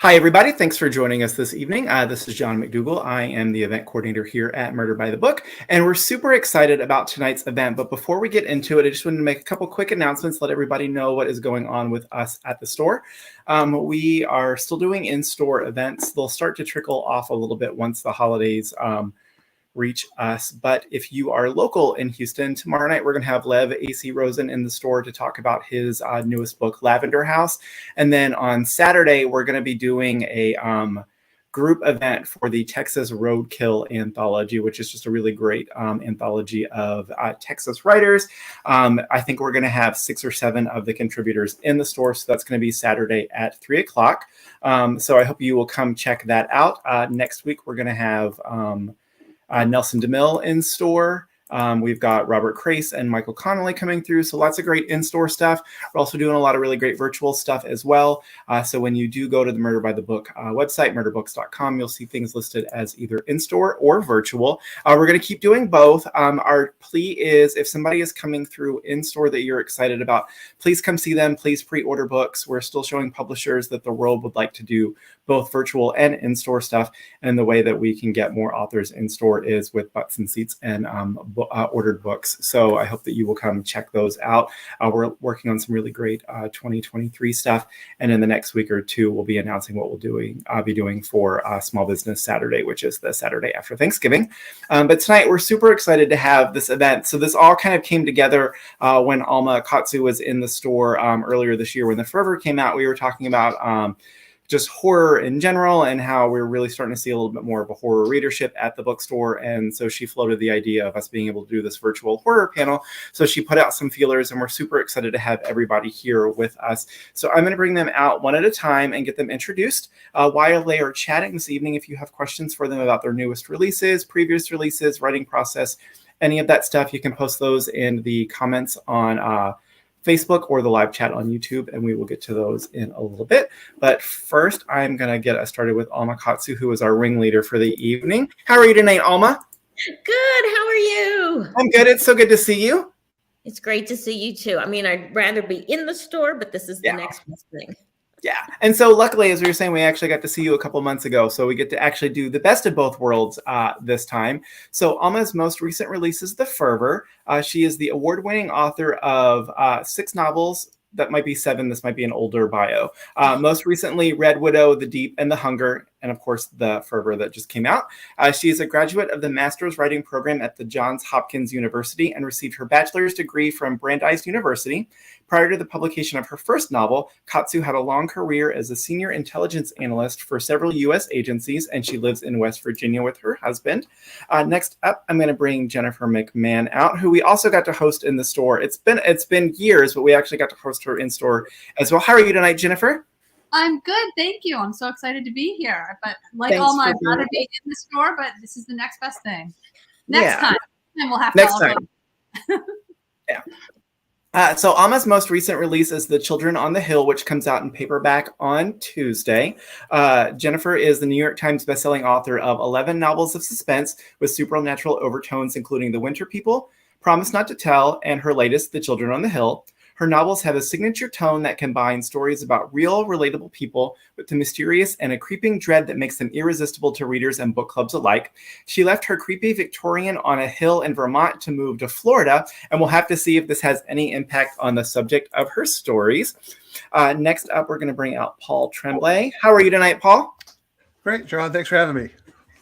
Hi, everybody. Thanks for joining us this evening. This is John McDougall. I am the event coordinator here at Murder by the Book, and we're super excited about tonight's event. But before we get into it, I just wanted to make a couple quick announcements, let everybody know what is going on with us at the store. We are still doing in-store events. They'll start to trickle off a little bit once the holidays reach us. But if you are local in Houston, tomorrow night we're going to have Lev A.C. Rosen in the store to talk about his newest book, Lavender House. And then on Saturday, we're going to be doing a group event for the Texas Roadkill anthology, which is just a really great anthology of Texas writers. I think we're going to have 6 or 7 of the contributors in the store. So that's going to be Saturday at 3 o'clock. So I hope you will come check that out. Next week, we're going to have Nelson DeMille in store. We've got Robert Crace and Michael Connolly coming through. So lots of great in-store stuff. We're also doing a lot of really great virtual stuff as well. So when you do go to the Murder by the Book website, murderbooks.com, you'll see things listed as either in-store or virtual. We're going to keep doing both. Our plea is if somebody is coming through in-store that you're excited about, please come see them. Please pre-order books. We're still showing publishers that the world would like to do both virtual and in-store stuff. And the way that we can get more authors in-store is with butts and seats and ordered books. So I hope that you will come check those out. We're working on some really great 2023 stuff. And in the next week or two, we'll be announcing what we'll be doing for Small Business Saturday, which is the Saturday after Thanksgiving. But tonight, we're super excited to have this event. So this all kind of came together when Alma Katsu was in the store earlier this year. When The Fervor came out, we were talking about just horror in general and how we're really starting to see a little bit more of a horror readership at the bookstore. And so she floated the idea of us being able to do this virtual horror panel. So she put out some feelers and we're super excited to have everybody here with us. So I'm going to bring them out one at a time and get them introduced. While they are chatting this evening, if you have questions for them about their newest releases, previous releases, writing process, any of that stuff, you can post those in the comments on Facebook or the live chat on YouTube, and we will get to those in a little bit. But first, I'm going to get us started with Alma Katsu, who is our ringleader for the evening. How are you tonight, Alma? Good. How are you? I'm good. It's so good to see you. It's great to see you, too. I mean, I'd rather be in the store, but this is the next best thing. Yeah. And so luckily, as we were saying, we actually got to see you a couple months ago. So we get to actually do the best of both worlds this time. So Alma's most recent release is The Fervor. She is the award-winning author of 6 novels. That might be 7. This might be an older bio. Most recently, Red Widow, The Deep, and The Hunger, and of course, The Fervor that just came out. She is a graduate of the Master's Writing Program at the Johns Hopkins University and received her bachelor's degree from Brandeis University. Prior to the publication of her first novel, Katsu had a long career as a senior intelligence analyst for several U.S. agencies, and she lives in West Virginia with her husband. Next up, I'm going to bring Jennifer McMahon out, who we also got to host in the store. It's been years, but we actually got to host her in store as well. How are you tonight, Jennifer? I'm good, thank you. I'm so excited to be here. But like Alma, I'd rather be in the store, but this is the next best thing. Next time, and we'll have next to time. Yeah. So Alma's most recent release is The Children on the Hill, which comes out in paperback on Tuesday. Jennifer is the New York Times bestselling author of 11 novels of suspense with supernatural overtones, including The Winter People, Promise Not to Tell, and her latest, The Children on the Hill. Her novels have a signature tone that combines stories about real, relatable people with the mysterious and a creeping dread that makes them irresistible to readers and book clubs alike. She left her creepy Victorian on a hill in Vermont to move to Florida, and we'll have to see if this has any impact on the subject of her stories. Next up, we're going to bring out Paul Tremblay. How are you tonight, Paul? Great, John. Thanks for having me.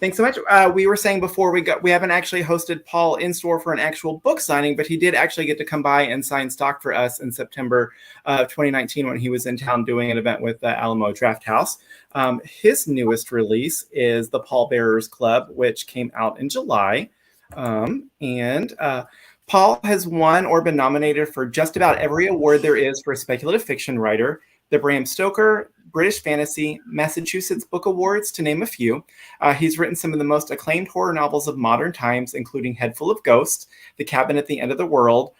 Thanks so much. We were saying before we haven't actually hosted Paul in store for an actual book signing, but he did actually get to come by and sign stock for us in September of 2019 when he was in town doing an event with the Alamo Draft House. His newest release is The Pallbearers Club, which came out in July. Paul has won or been nominated for just about every award there is for a speculative fiction writer. The Bram Stoker, British Fantasy, Massachusetts Book Awards, to name a few. He's written some of the most acclaimed horror novels of modern times, including Head Full of Ghosts, The Cabin at the End of the World,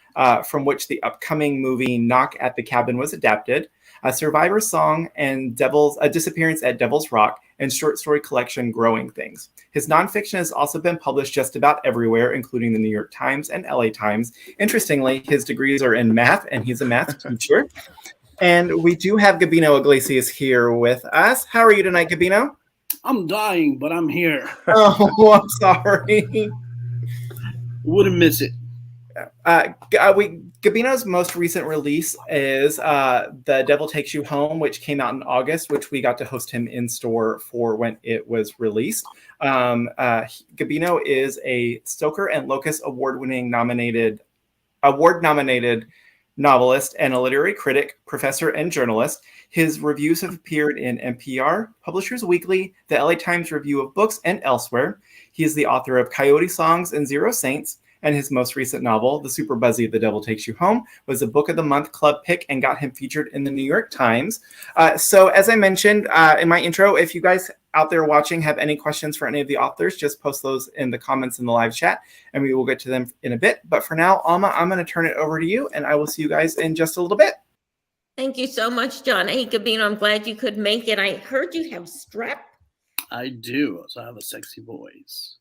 from which the upcoming movie Knock at the Cabin was adapted, Survivor's Song, and Disappearance at Devil's Rock, and short story collection Growing Things. His nonfiction has also been published just about everywhere, including the New York Times and LA Times. Interestingly, his degrees are in math, and he's a math teacher. And we do have Gabino Iglesias here with us. How are you tonight, Gabino? I'm dying, but I'm here. Oh, I'm sorry. Wouldn't miss it. Gabino's most recent release is The Devil Takes You Home, which came out in August, which we got to host him in store for when it was released. Gabino is a Stoker and Locus award-nominated novelist and a literary critic, professor, and journalist. His reviews have appeared in NPR, Publishers Weekly, the LA Times Review of Books, and elsewhere. He is the author of Coyote Songs and Zero Saints, and his most recent novel, the super buzzy The Devil Takes You Home, was a Book of the Month club pick and got him featured in the New York Times. So as I mentioned in my intro, if you guys out there watching have any questions for any of the authors, just post those in the comments in the live chat, and we will get to them in a bit. But for now, Alma, I'm going to turn it over to you, and I will see you guys in just a little bit. Thank you so much, John. Hey, Gabino, I'm glad you could make it. I heard you have strep. I do. So I have a sexy voice.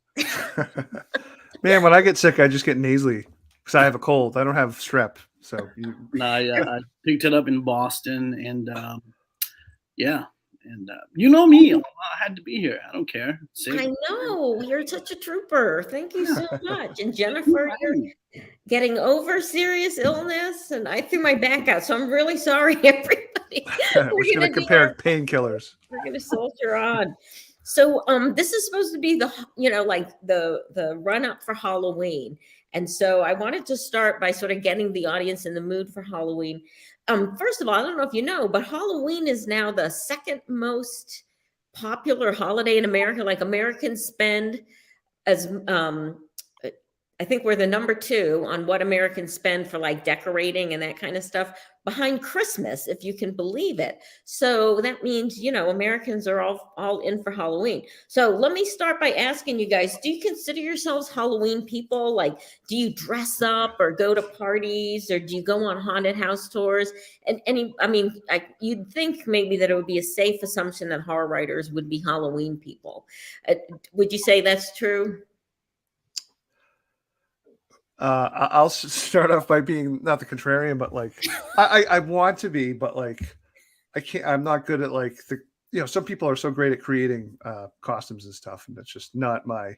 Man, when I get sick, I just get nasally because I have a cold. I don't have strep. So I picked it up in Boston, and yeah. And you know me, I had to be here. I don't care. I know. You're such a trooper. Thank you so much. And Jennifer, you're getting over serious illness, and I threw my back out. So I'm really sorry, everybody. We're going to compare painkillers. We're going to soldier on. So this is supposed to be the run up for Halloween. And so I wanted to start by sort of getting the audience in the mood for Halloween. First of all, I don't know if you know, but Halloween is now the second most popular holiday in America. Like Americans spend I think we're the number 2 on what Americans spend for like decorating and that kind of stuff behind Christmas, if you can believe it. So that means, Americans are all in for Halloween. So let me start by asking you guys, do you consider yourselves Halloween people? Like, do you dress up or go to parties, or do you go on haunted house tours? And you'd think maybe that it would be a safe assumption that horror writers would be Halloween people. Would you say that's true? I'll start off by being not the contrarian, but like I want to be, but like I can't. I'm not good at like some people are so great at creating costumes and stuff, and that's just not my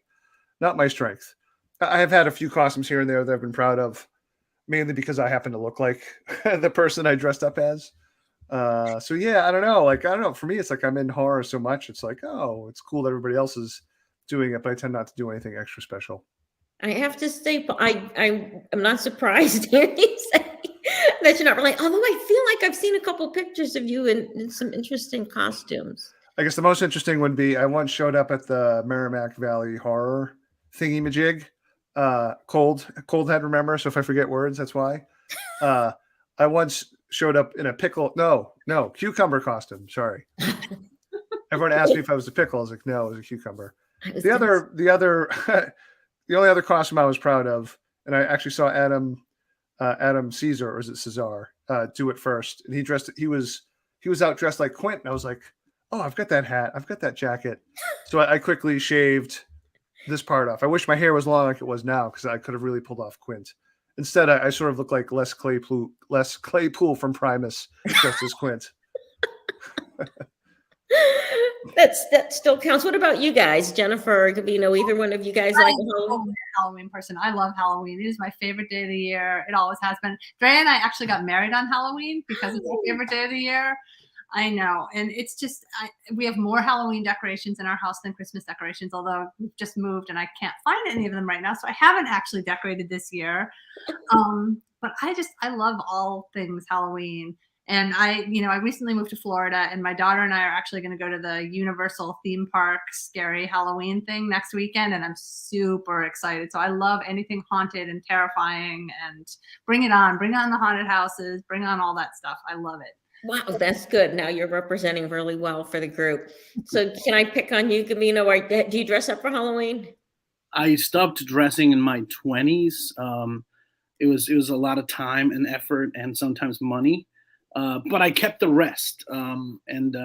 strength. I have had a few costumes here and there that I've been proud of, mainly because I happen to look like the person I dressed up as. So yeah, I don't know. For me, it's like I'm in horror so much. It's like, oh, it's cool that everybody else is doing it, but I tend not to do anything extra special. I have to say, I'm not surprised hearing you say that you're not really, although I feel like I've seen a couple pictures of you in some interesting costumes. I guess the most interesting would be I once showed up at the Merrimack Valley horror thingy-majig. Cold head, remember? So if I forget words, that's why. I once showed up in a cucumber costume. Sorry. Everyone asked me if I was a pickle. I was like, no, it was a cucumber. The only other costume I was proud of, and I actually saw Adam Caesar, or is it Cesar, do it first. And he was out dressed like Quint. And I was like, oh, I've got that hat. I've got that jacket. So I quickly shaved this part off. I wish my hair was long like it was now, because I could have really pulled off Quint. Instead, I sort of look like Les Claypool from Primus, dressed as Quint. That still counts. What about you guys, Jennifer or Gabino? Either one of you guys like Halloween? I'm a Halloween person. I love Halloween. It is my favorite day of the year. It always has been. Dre and I actually got married on Halloween because it's my favorite day of the year. I know, and it's just we have more Halloween decorations in our house than Christmas decorations. Although we've just moved and I can't find any of them right now, so I haven't actually decorated this year. But I love all things Halloween. And I recently moved to Florida, and my daughter and I are actually going to go to the Universal theme park scary Halloween thing next weekend. And I'm super excited. So I love anything haunted and terrifying, and bring it on the haunted houses, bring on all that stuff. I love it. Wow, that's good. Now you're representing really well for the group. So can I pick on you, Gabino? Do you dress up for Halloween? I stopped dressing in my 20s. It was a lot of time and effort and sometimes money. But I kept the rest, and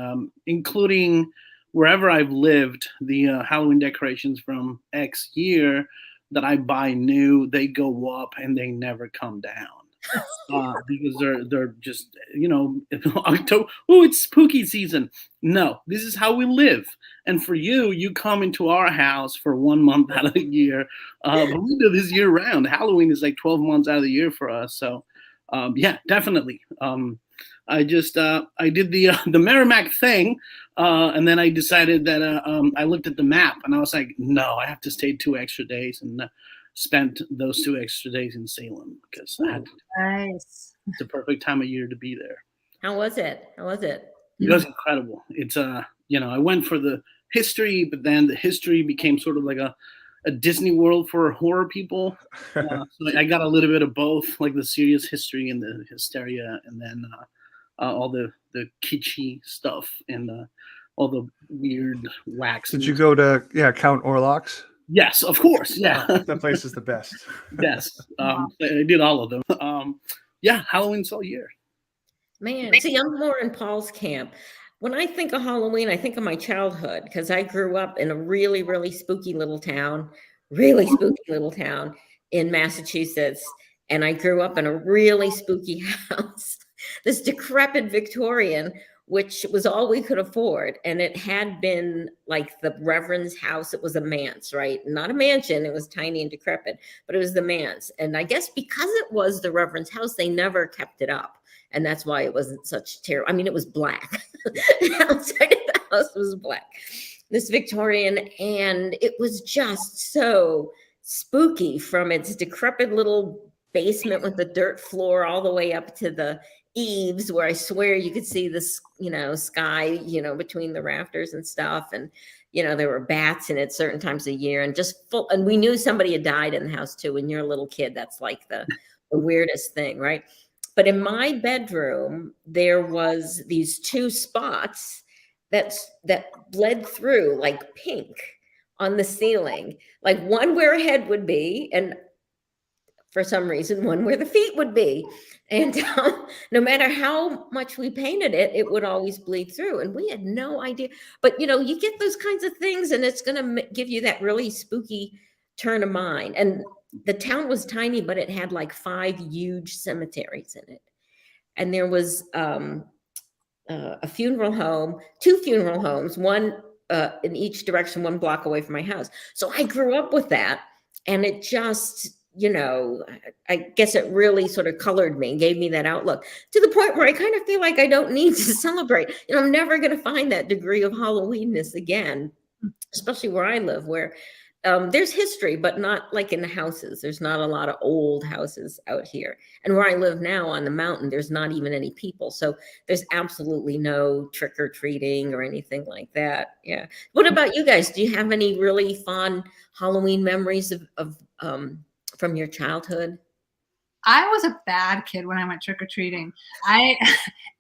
including wherever I've lived, the Halloween decorations from X year that I buy new, they go up and they never come down. because they're just, October. Oh, it's spooky season. No, this is how we live. And for you come into our house for 1 month out of the year, but we do this year round. Halloween is like 12 months out of the year for us. So, yeah, definitely. I just I did the Merrimack thing, and then I decided that I looked at the map and I was like, no, I have to stay 2 extra days, and spent those 2 extra days in Salem because I had to. Nice. It's the perfect time of year to be there. How was it? How was it? It was incredible. It's I went for the history, but then the history became sort of like a Disney World for horror people. So I got a little bit of both, like the serious history and the hysteria, and then all the kitschy stuff and all the weird wax. Did you go to Count Orlok's? Yes, of course. Yeah, that place is the best. Yes, I did all of them. Yeah, Halloween's all year. Man, see, I'm more in Paul's camp. When I think of Halloween, I think of my childhood because I grew up in a really, really spooky little town in Massachusetts. And I grew up in a really spooky house, this decrepit Victorian, which was all we could afford. And it had been like the Reverend's house. It was a manse, right? Not a mansion. It was tiny and decrepit, but it was the manse. And I guess because it was the Reverend's house, they never kept it up. And that's why it wasn't such terrible. I mean, it was black. Outside of the house was black. This Victorian, and it was just so spooky from its decrepit little basement with the dirt floor all the way up to the eaves where I swear you could see this, sky, between the rafters and stuff. And, there were bats in it certain times of year and just full. And we knew somebody had died in the house too. When you're a little kid, that's like the weirdest thing, right? But in my bedroom, there was these 2 spots that bled through like pink on the ceiling, like one where a head would be, and for some reason, one where the feet would be. And no matter how much we painted it, it would always bleed through. And we had no idea. But, you get those kinds of things and it's going to give you that really spooky turn of mind. And the town was tiny, but it had like 5 huge cemeteries in it. And there was a funeral home, 2 funeral homes, one in each direction, 1 block away from my house. So I grew up with that. And it just, I guess it really sort of colored me, gave me that outlook to the point where I kind of feel like I don't need to celebrate. I'm never going to find that degree of Halloweenness again, especially where I live, where there's history, but not like in the houses. There's not a lot of old houses out here. And where I live now on the mountain, there's not even any people. So there's absolutely no trick or treating or anything like that. Yeah. What about you guys? Do you have any really fond Halloween memories of from your childhood? I was a bad kid when I went trick-or-treating.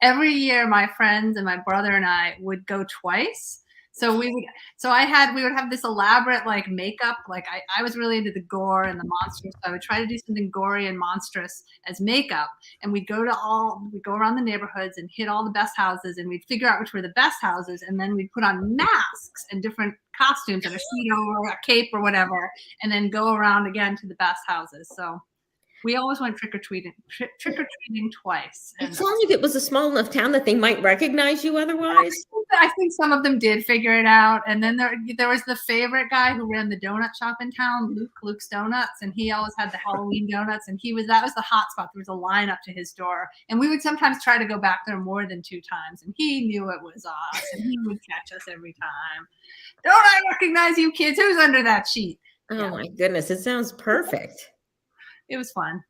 Every year my friends and my brother and I would go twice. So we would have this elaborate like makeup. Like I was really into the gore and the monsters. So I would try to do something gory and monstrous as makeup. And we'd go around the neighborhoods and hit all the best houses, and we'd figure out which were the best houses. And then we'd put on masks and different costumes and a sheet or a cape or whatever, and then go around again to the best houses. So we always went trick-or-treating twice. As long as it was a small enough town that they might recognize you otherwise. I think some of them did figure it out. And then there was the favorite guy who ran the donut shop in town, Luke's Donuts, and he always had the Halloween donuts. And that was the hot spot. There was a line up to his door. And we would sometimes try to go back there more than 2 times. And he knew it was us, and he would catch us every time. Don't I recognize you kids? Who's under that sheet? Oh my goodness, it sounds perfect. It was fun.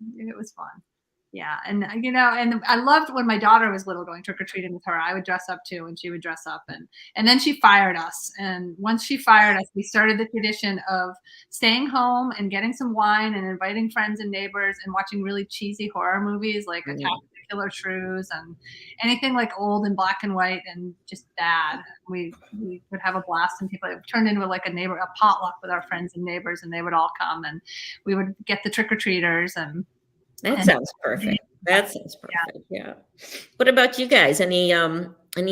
Yeah. And, and I loved when my daughter was little going trick-or-treating with her. I would dress up too, and she would dress up. And then she fired us. And once she fired us, we started the tradition of staying home and getting some wine and inviting friends and neighbors and watching really cheesy horror movies like Attack of the Killer Shrews and anything like old and black and white and just bad. We would have a blast, and people, it turned into like a potluck with our friends and neighbors, and they would all come, and we would get the trick-or-treaters. And that sounds perfect. That sounds perfect. Yeah. What about you guys? Any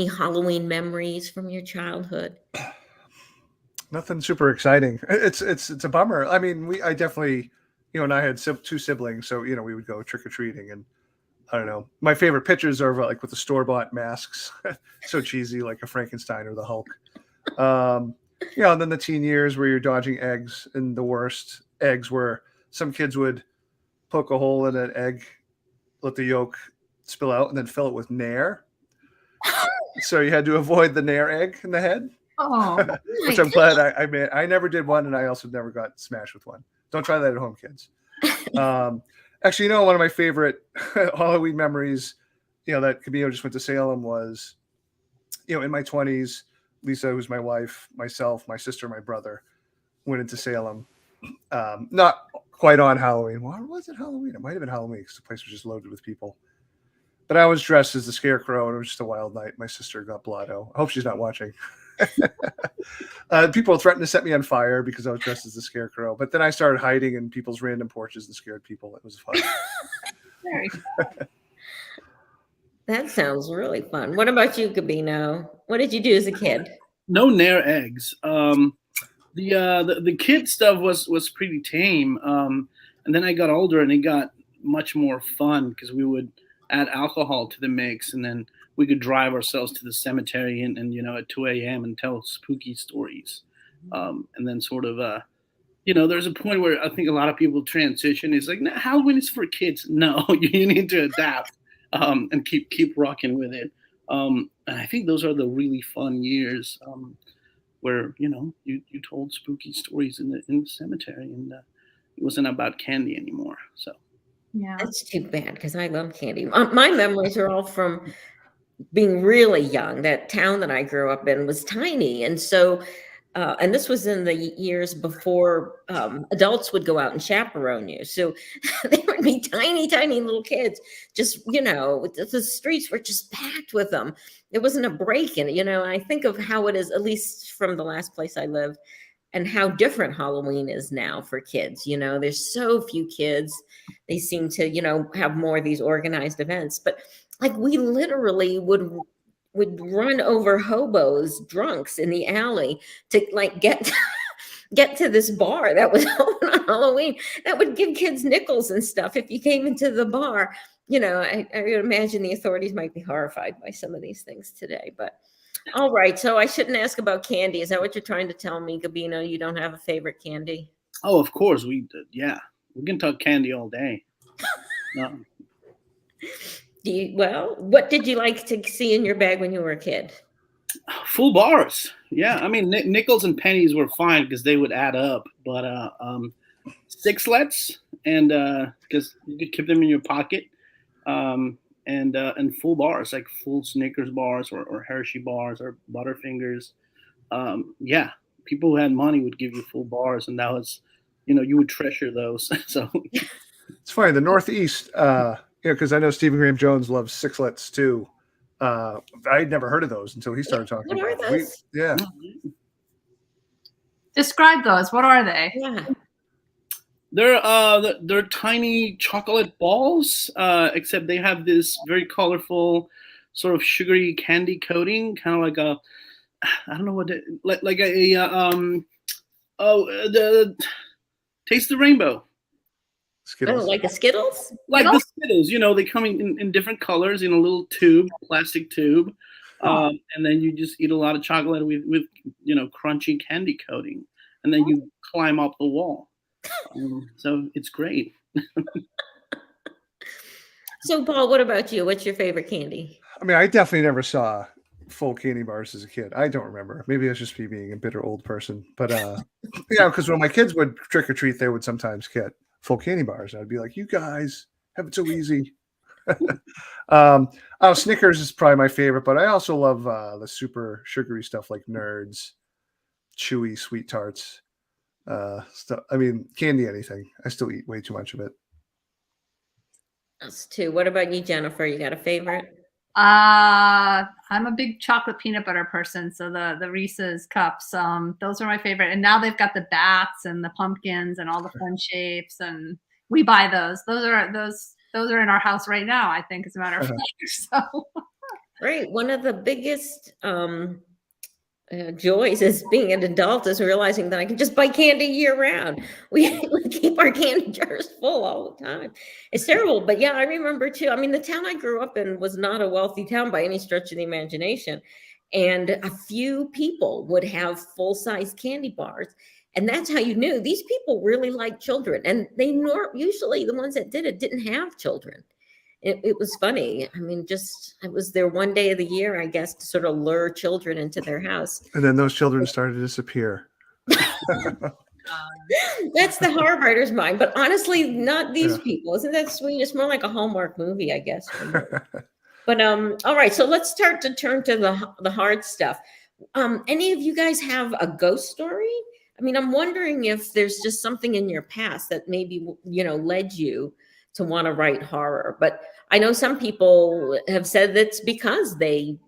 Halloween memories from your childhood? Nothing super exciting. It's a bummer. I mean, I definitely, and I had two siblings, so we would go trick or treating, and I don't know. My favorite pictures are like with the store-bought masks, so cheesy, like a Frankenstein or the Hulk. And then the teen years where you're dodging eggs, and the worst eggs where some kids would poke a hole in an egg, let the yolk spill out, and then fill it with Nair. So you had to avoid the Nair egg in the head. Oh, Which I'm glad I made. I never did one, and I also never got smashed with one. Don't try that at home, kids. Actually, one of my favorite Halloween memories, that Gabino just went to Salem was, in my 20s, Lisa, who's my wife, myself, my sister, my brother, went into Salem. Not quite on Halloween. Well, was it Halloween? It might have been Halloween because the place was just loaded with people. But I was dressed as the Scarecrow, and it was just a wild night. My sister got blotto. I hope she's not watching. People threatened to set me on fire because I was dressed as the Scarecrow. But then I started hiding in people's random porches and scared people. It was fun. very fun. That sounds really fun. What about you, Gabino? What did you do as a kid? No Nair eggs. The kid stuff was pretty tame. And then I got older, and it got much more fun because we would add alcohol to the mix, and then we could drive ourselves to the cemetery and at 2 a.m. and tell spooky stories. And then sort of, there's a point where I think a lot of people transition. It's like, nah, Halloween is for kids. No, you need to adapt and keep rocking with it. And I think those are the really fun years where, you told spooky stories in the cemetery, and it wasn't about candy anymore. So. Yeah. That's too bad because I love candy. My memories are all from being really young. That town that I grew up in was tiny. And so, and this was in the years before adults would go out and chaperone you. So there would be tiny, tiny little kids. Just, the streets were just packed with them. There wasn't a break in it. I think of how it is, at least from the last place I lived, and how different Halloween is now for kids. There's so few kids. They seem to, have more of these organized events. But like we literally would run over hobos, drunks in the alley to like get to this bar that was open on Halloween. That would give kids nickels and stuff if you came into the bar. I would imagine the authorities might be horrified by some of these things today. But all right, so I shouldn't ask about candy. Is that what you're trying to tell me, Gabino? You don't have a favorite candy? Oh, of course we did. Yeah, we can talk candy all day. No. What did you like to see in your bag when you were a kid? Full bars. Yeah, I mean nickels and pennies were fine because they would add up, but sixlets and because you could keep them in your pocket. And full bars, like full Snickers bars or Hershey bars or Butterfingers. Yeah, people who had money would give you full bars, and that was, you would treasure those. So it's funny. The Northeast, because I know Stephen Graham Jones loves sixlets too. I'd never heard of those until he started talking what about are those? Yeah. Describe those. What are they? Yeah. They're tiny chocolate balls, except they have this very colorful, sort of sugary candy coating, kind of like I don't know what Taste the Rainbow. Skittles. Oh, like a Skittles? Like the Skittles, they come in different colors in a little plastic tube, and then you just eat a lot of chocolate with crunchy candy coating, and then you climb up the wall. So it's great. So, Paul, what about you? What's your favorite candy? I mean, I definitely never saw full candy bars as a kid. I don't remember. Maybe it's just me being a bitter old person. But because when my kids would trick or treat, they would sometimes get full candy bars. I'd be like, you guys have it so easy. Snickers is probably my favorite, but I also love the super sugary stuff like Nerds, chewy sweet tarts. Stuff. I mean, candy, anything. I still eat way too much of it. Us too. What about you, Jennifer? You got a favorite? I'm a big chocolate peanut butter person, so the Reese's cups, those are my favorite. And now they've got the bats and the pumpkins and all the fun shapes, and we buy those. Those are in our house right now, I think, as a matter of fact. So Right. One of the biggest joys as being an adult is realizing that I can just buy candy year round. We keep our candy jars full all the time. It's terrible. But yeah, I remember too. I mean, the town I grew up in was not a wealthy town by any stretch of the imagination. And a few people would have full-size candy bars. And that's how you knew these people really like children. And they usually the ones that did it didn't have children. It was funny. I mean, it was their one day of the year, I guess, to sort of lure children into their house. And then those children started to disappear. That's the horror writer's mind. But honestly, not these people. Isn't that sweet? It's more like a Hallmark movie, I guess. But all right. So let's start to turn to the hard stuff. Any of you guys have a ghost story? I mean, I'm wondering if there's just something in your past that maybe, led you to want to write horror. But I know some people have said that's because they,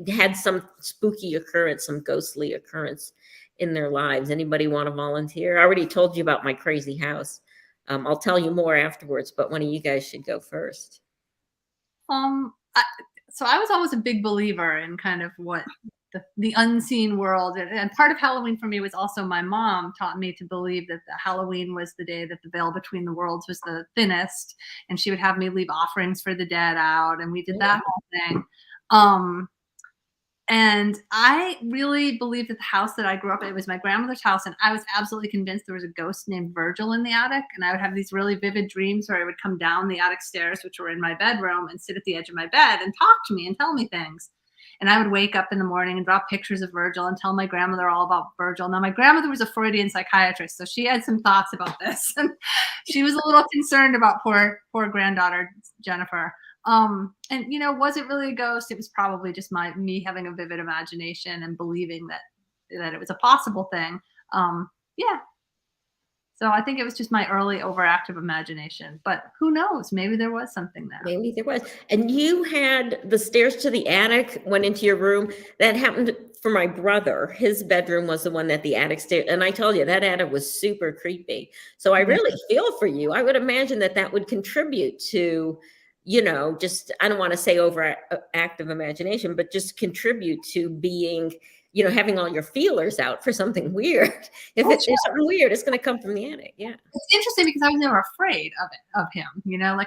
had some spooky occurrence, some ghostly occurrence in their lives. Anybody want to volunteer? I already told you about my crazy house. I'll tell you more afterwards, but one of you guys should go first. So I was always a big believer in kind of what the unseen world, and part of Halloween for me was also my mom taught me to believe that Halloween was the day that the veil between the worlds was the thinnest, and she would have me leave offerings for the dead out, and we did that whole thing. And I really believed that the house that I grew up in, it was my grandmother's house, and I was absolutely convinced there was a ghost named Virgil in the attic, and I would have these really vivid dreams where I would come down the attic stairs, which were in my bedroom, and sit at the edge of my bed and talk to me and tell me things. And I would wake up in the morning and draw pictures of Virgil and tell my grandmother all about Virgil. Now, my grandmother was a Freudian psychiatrist, so she had some thoughts about this. And she was a little concerned about poor granddaughter, Jennifer. And, was it really a ghost? It was probably just me having a vivid imagination and believing that it was a possible thing. Yeah. So I think it was just my early overactive imagination, but who knows? Maybe there was something there. Maybe there was. And you had the stairs to the attic went into your room. That happened for my brother. His bedroom was the one that the attic stairs. And I told you that attic was super creepy. So I really feel for you. I would imagine that would contribute to, just, I don't want to say overactive imagination, but just contribute to being, having all your feelers out for something weird. If it's something weird, it's going to come from the attic. Yeah. It's interesting because I was never afraid of him,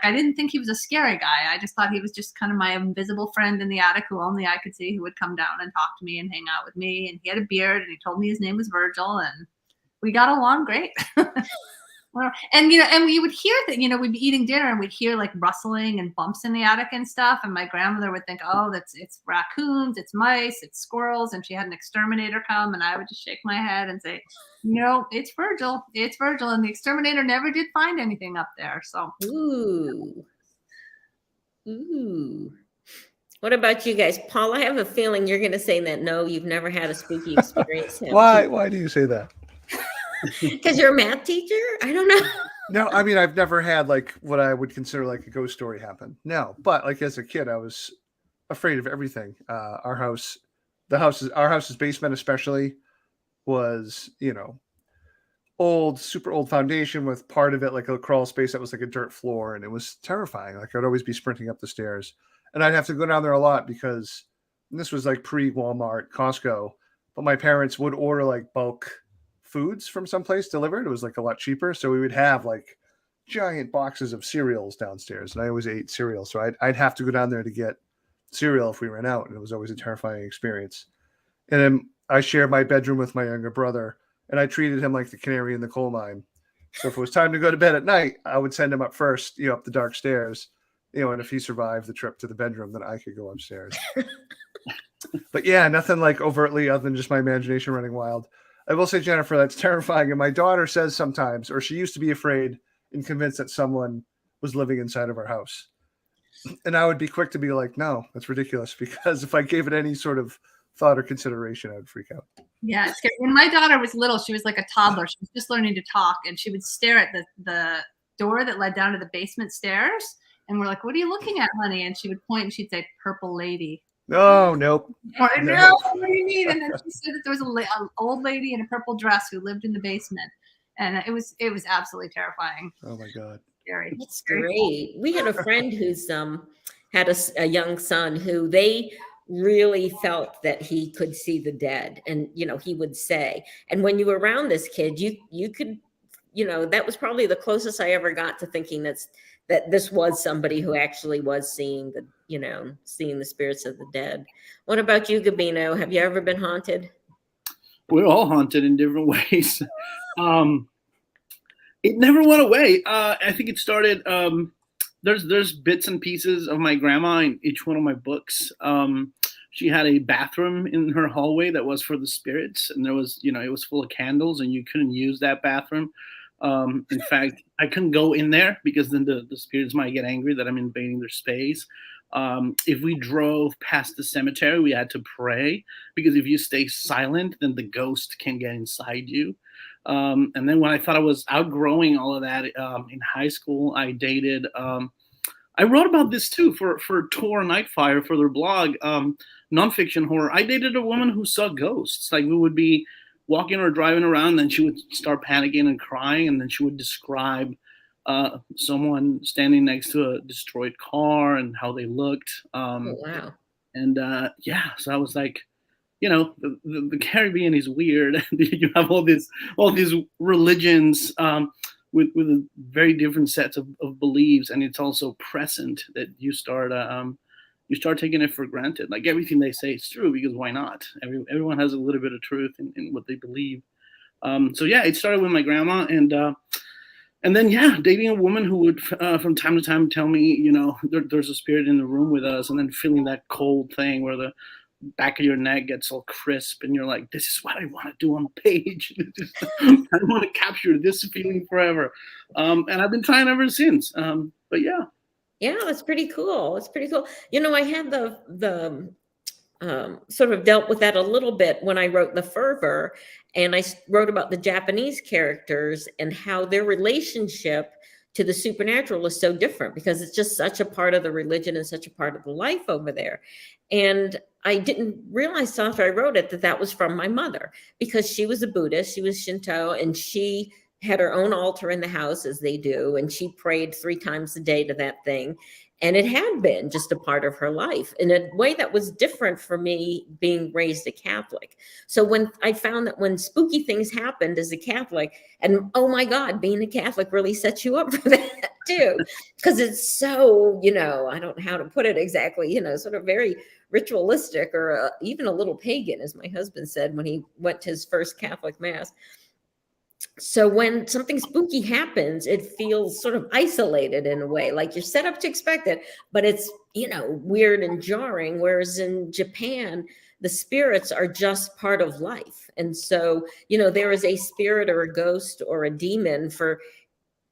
I didn't think he was a scary guy. I just thought he was just kind of my invisible friend in the attic who only I could see, who would come down and talk to me and hang out with me. And he had a beard and he told me his name was Virgil, and we got along great. Well, and we would hear that, we'd be eating dinner and we'd hear like rustling and bumps in the attic and stuff. And my grandmother would think, oh, it's raccoons, it's mice, it's squirrels. And she had an exterminator come, and I would just shake my head and say, no, it's Virgil. It's Virgil. And the exterminator never did find anything up there. So. Ooh. What about you guys? Paul, I have a feeling you're going to say that no, you've never had a spooky experience. Why do you say that? Because you're a math teacher? I don't know. No, I mean, I've never had like what I would consider like a ghost story happen. No, but like as a kid, I was afraid of everything. Our house's basement especially was, super old foundation with part of it like a crawl space that was like a dirt floor, and it was terrifying. Like I'd always be sprinting up the stairs, and I'd have to go down there a lot because this was like pre-Walmart, Costco, but my parents would order like bulk foods from someplace delivered. It was like a lot cheaper, so we would have like giant boxes of cereals downstairs, and I always ate cereal, so I'd have to go down there to get cereal if we ran out, and it was always a terrifying experience. And then I shared my bedroom with my younger brother, and I treated him like the canary in the coal mine. So if it was time to go to bed at night, I would send him up first, up the dark stairs, and if he survived the trip to the bedroom, then I could go upstairs. But yeah, nothing like overtly other than just my imagination running wild. I will say, Jennifer, that's terrifying. And my daughter says sometimes, or she used to be afraid and convinced that someone was living inside of our house. And I would be quick to be like, no, that's ridiculous. Because if I gave it any sort of thought or consideration, I would freak out. Yeah, it's scary. When my daughter was little, she was like a toddler. She was just learning to talk. And she would stare at the door that led down to the basement stairs. And we're like, what are you looking at, honey? And she would point and she'd say, purple lady. Oh, nope. No, what do you mean? And then she said that there was an old lady in a purple dress who lived in the basement, and it was absolutely terrifying. Oh my God, scary! It's great. We had a friend who's had a young son who they really felt that he could see the dead, and he would say, and when you were around this kid, you could, that was probably the closest I ever got to thinking that this was somebody who actually was seeing seeing the spirits of the dead. What about you, Gabino? Have you ever been haunted? We're all haunted in different ways. It never went away. I think it started. There's bits and pieces of my grandma in each one of my books. She had a bathroom in her hallway that was for the spirits, and there was, it was full of candles, and you couldn't use that bathroom. In fact, I couldn't go in there because then the spirits might get angry that I'm invading their space. If we drove past the cemetery, we had to pray, because if you stay silent, then the ghost can get inside you. And then when I thought I was outgrowing all of that, in high school, I dated. I wrote about this too for Tor Nightfire, for their blog, nonfiction horror. I dated a woman who saw ghosts. Like, we would be walking or driving around, and then she would start panicking and crying, and then she would describe someone standing next to a destroyed car and how they looked. Oh, wow. And so I was like, the Caribbean is weird. You have all these religions with very different sets of beliefs, and it's also present that you start taking it for granted. Like, everything they say is true, because why not? Everyone has a little bit of truth in what they believe. So yeah, it started with my grandma, and then dating a woman who would from time to time tell me, there's a spirit in the room with us, and then feeling that cold thing where the back of your neck gets all crisp, and you're like, this is what I want to do on page. I want to capture this feeling forever. And I've been trying ever since. But yeah. Yeah, that's pretty cool. It's pretty cool. I had the sort of dealt with that a little bit when I wrote The Fervor, and I wrote about the Japanese characters and how their relationship to the supernatural is so different, because it's just such a part of the religion and such a part of the life over there. And I didn't realize till after I wrote it that was from my mother, because she was a Buddhist, she was Shinto, and she had her own altar in the house, as they do, and she prayed 3 times a day to that thing. And it had been just a part of her life in a way that was different for me, being raised a Catholic. So when I found that when spooky things happened as a Catholic, and oh my God, being a Catholic really sets you up for that too, because it's so, I don't know how to put it exactly, sort of very ritualistic, or even a little pagan, as my husband said when he went to his first Catholic Mass. So when something spooky happens, it feels sort of isolated in a way, like you're set up to expect it, but it's, weird and jarring. Whereas in Japan, the spirits are just part of life. And so, there is a spirit or a ghost or a demon for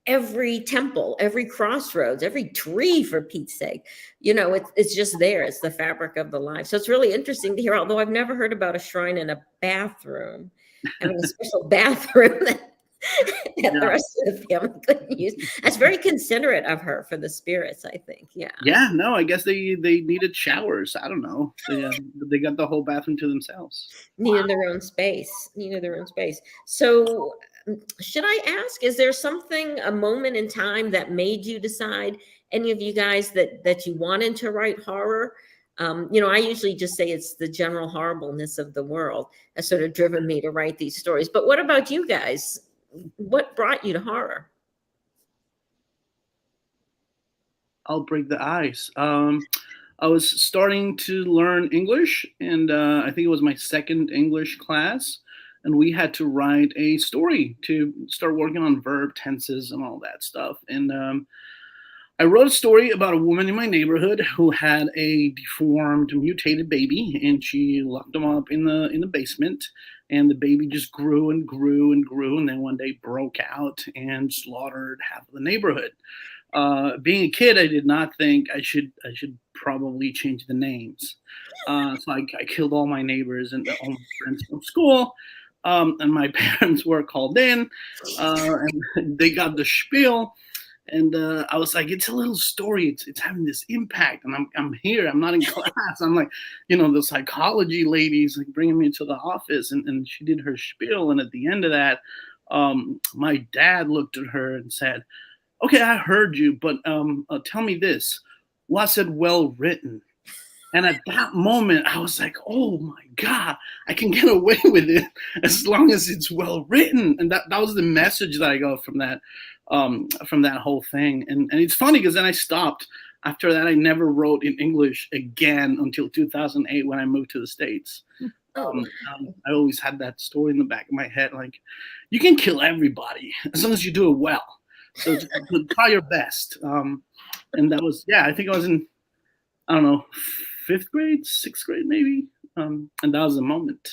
every temple, every crossroads, every tree, for Pete's sake. It's just there. It's the fabric of the life. So it's really interesting to hear, although I've never heard about a shrine in a bathroom, having a special bathroom that the rest of the family couldn't use. That's very considerate of her for the spirits, I think. Yeah. Yeah, no, I guess they needed showers. I don't know. They got the whole bathroom to themselves. Needed their own space. So should I ask, is there a moment in time that made you decide, any of you guys, that you wanted to write horror? I usually just say it's the general horribleness of the world has sort of driven me to write these stories. But what about you guys? What brought you to horror? I'll break the ice. I was starting to learn English, and I think it was my second English class, and we had to write a story to start working on verb tenses and all that stuff. And I wrote a story about a woman in my neighborhood who had a deformed, mutated baby, and she locked him up in the basement, and the baby just grew and grew and grew, and then one day broke out and slaughtered half of the neighborhood. Being a kid, I did not think I should probably change the names. So I killed all my neighbors and all my friends from school. And my parents were called in, and they got the spiel. And I was like, it's a little story. It's having this impact. And I'm here. I'm not in class. I'm like, the psychology ladies like bringing me to the office. And she did her spiel. And at the end of that, my dad looked at her and said, okay, I heard you, but tell me this. Was it well written? And at that moment, I was like, oh my God, I can get away with it as long as it's well written. And that was the message that I got from that whole thing. And it's funny because then I stopped. After that, I never wrote in English again until 2008 when I moved to the States. I always had that story in the back of my head, like, you can kill everybody as long as you do it well. So just try your best. And that was, I think I was in, I don't know, 5th grade, 6th grade, maybe. And that was the moment.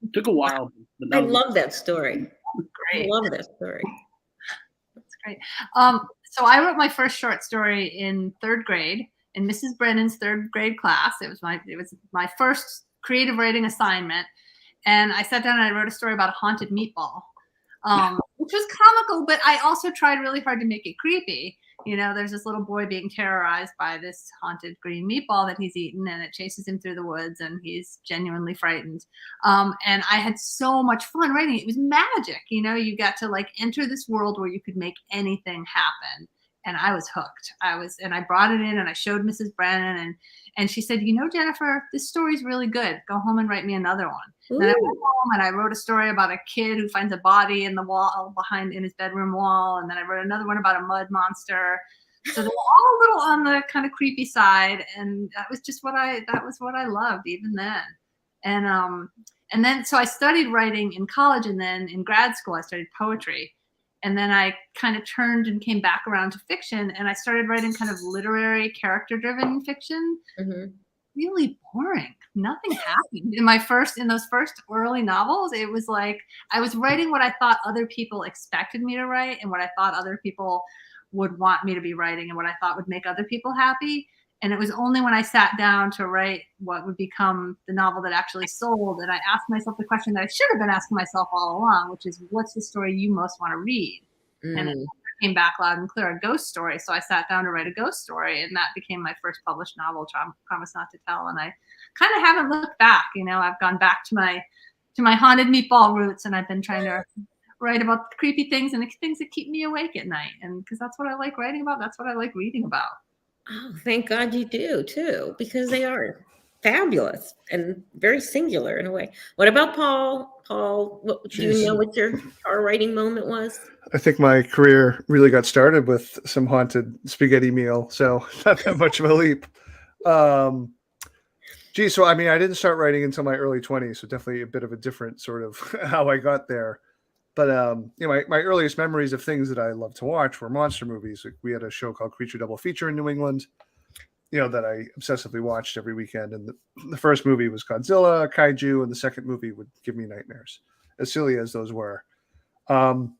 It took a while. But I love that story. I love that story. That's great. So I wrote my first short story in 3rd grade in Mrs. Brennan's 3rd grade class. It was my first creative writing assignment. And I sat down and I wrote a story about a haunted meatball, which was comical, but I also tried really hard to make it creepy. You know, there's this little boy being terrorized by this haunted green meatball that he's eaten, and it chases him through the woods, and he's genuinely frightened. And I had so much fun writing. It was magic. You know, you got to like enter this world where you could make anything happen. And I was hooked. And I brought it in and I showed Mrs. Brennan, and she said, you know, Jennifer, this story's really good. Go home and write me another one. Ooh. Then I went home and I wrote a story about a kid who finds a body in the wall in his bedroom wall. And then I wrote another one about a mud monster. So they were all a little on the kind of creepy side. And that was what I loved even then. And then, so I studied writing in college, and then in grad school, I studied poetry. And then I kind of turned and came back around to fiction, and I started writing kind of literary, character-driven fiction. Mm-hmm. Really boring. Nothing happened in those first early novels. It was like I was writing what I thought other people expected me to write, and what I thought other people would want me to be writing, and what I thought would make other people happy. And it was only when I sat down to write what would become the novel that actually sold, and I asked myself the question that I should have been asking myself all along, which is, what's the story you most want to read? And it came back loud and clear, a ghost story. So I sat down to write a ghost story, and that became my first published novel, Promise Not to Tell. And I kind of haven't looked back. You know, I've gone back to my haunted meatball roots, and I've been trying to write about creepy things and the things that keep me awake at night. And because that's what I like writing about, that's what I like reading about. Oh, thank God you do too, because they are fabulous and very singular in a way. What about Paul? Paul, do you know what your writing moment was? I think my career really got started with some haunted spaghetti meal, so not that much of a leap. So I mean, I didn't start writing until my early 20s, so definitely a bit of a different sort of how I got there. But you know, my earliest memories of things that I loved to watch were monster movies. Like, we had a show called Creature Double Feature in New England, you know, that I obsessively watched every weekend. And the first movie was Godzilla, Kaiju, and the second movie would give me nightmares, as silly as those were. You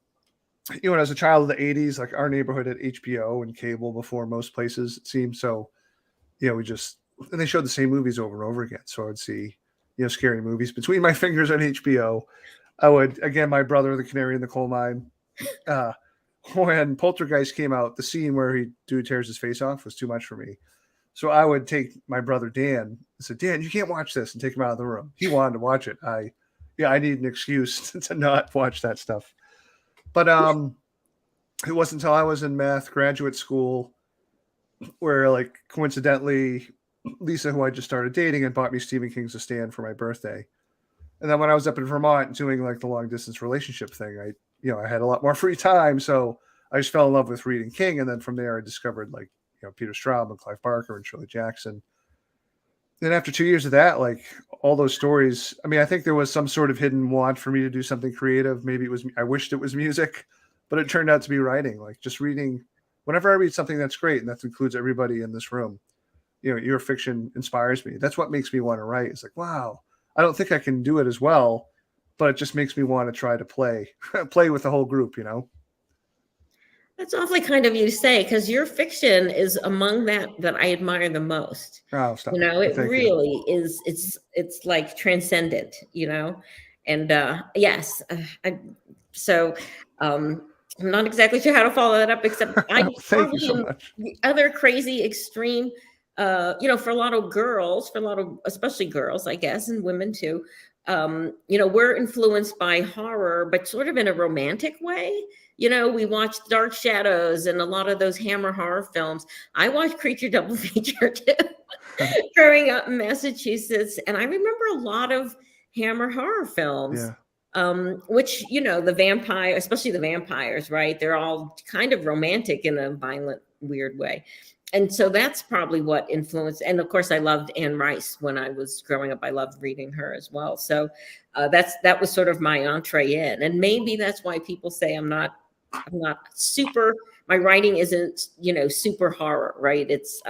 know, as a child of the 80s, like, our neighborhood had HBO and cable before most places, it seemed. So, you know, and they showed the same movies over and over again. So I would see, you know, scary movies between my fingers on HBO. I would, again, my brother, the canary in the coal mine. When Poltergeist came out, the scene where dude tears his face off was too much for me. So I would take my brother Dan and say, Dan, you can't watch this, and take him out of the room. He wanted to watch it. I need an excuse to not watch that stuff. But it wasn't until I was in graduate school, where, like, coincidentally, Lisa, who I just started dating, had bought me Stephen King's The Stand for my birthday. And then when I was up in Vermont doing, like, the long distance relationship thing, I had a lot more free time. So I just fell in love with reading King. And then from there, I discovered, like, you know, Peter Straub and Clive Barker and Shirley Jackson. Then after 2 years of that, like, all those stories, I mean, I think there was some sort of hidden want for me to do something creative. Maybe I wished it was music, but it turned out to be writing. Like, just reading, whenever I read something that's great, and that includes everybody in this room, you know, your fiction inspires me. That's what makes me want to write. It's like, wow, I don't think I can do it as well, but it just makes me want to try to play with the whole group, you know? That's awfully kind of you to say, because your fiction is among that I admire the most. Oh, stop. You know, it Thank really is. It's like transcendent, you know? And yes. I'm not exactly sure how to follow that up, except Thank you so much. The other crazy extreme, you know, for a lot of girls, especially girls, I guess, and women too, you know, we're influenced by horror, but sort of in a romantic way. You know, we watched Dark Shadows and a lot of those Hammer horror films. I watched Creature Double Feature too, growing up in Massachusetts. And I remember a lot of Hammer horror films, which, you know, the vampire, especially the vampires, right? They're all kind of romantic in a violent, weird way. And so that's probably what influenced. And of course, I loved Anne Rice when I was growing up. I loved reading her as well. So that was sort of my entree in. And maybe that's why people say I'm not super, my writing isn't, you know, super horror, right? It's